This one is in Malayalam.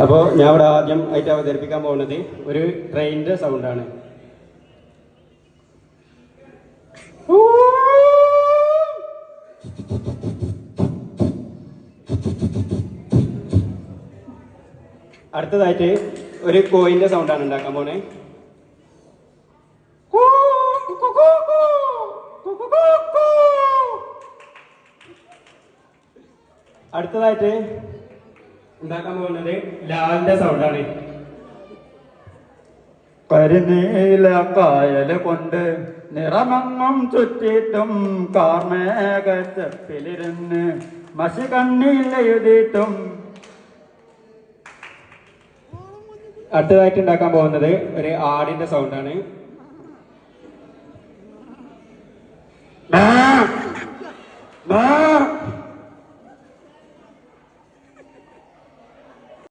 അപ്പോൾ ഞാൻ ഇവിടെ ആദ്യം ആയിട്ട് അവതരിപ്പിക്കാൻ പോകുന്നത് ഒരു ട്രെയിനിന്റെ സൗണ്ടാണ്. അടുത്തതായിട്ട് ഒരു കോയിന്റെ സൗണ്ടാണ് ഉണ്ടാക്കാൻ പോണേ. അടുത്തതായിട്ട് ഉണ്ടാക്കാൻ പോകുന്നത് ലാലിന്റെ സൗണ്ടാണ്. കരിനീല കായല് കൊണ്ട് നിറമങ്ങും ചുറ്റിട്ടും കാർമേഘച്ചപ്പിലിരുന്ന് മഷി കണ്ണിലെഴുതിയിട്ടും. അടുത്തതായിട്ട് ഉണ്ടാക്കാൻ പോകുന്നത് ഒരു ആടിന്റെ സൗണ്ടാണ്.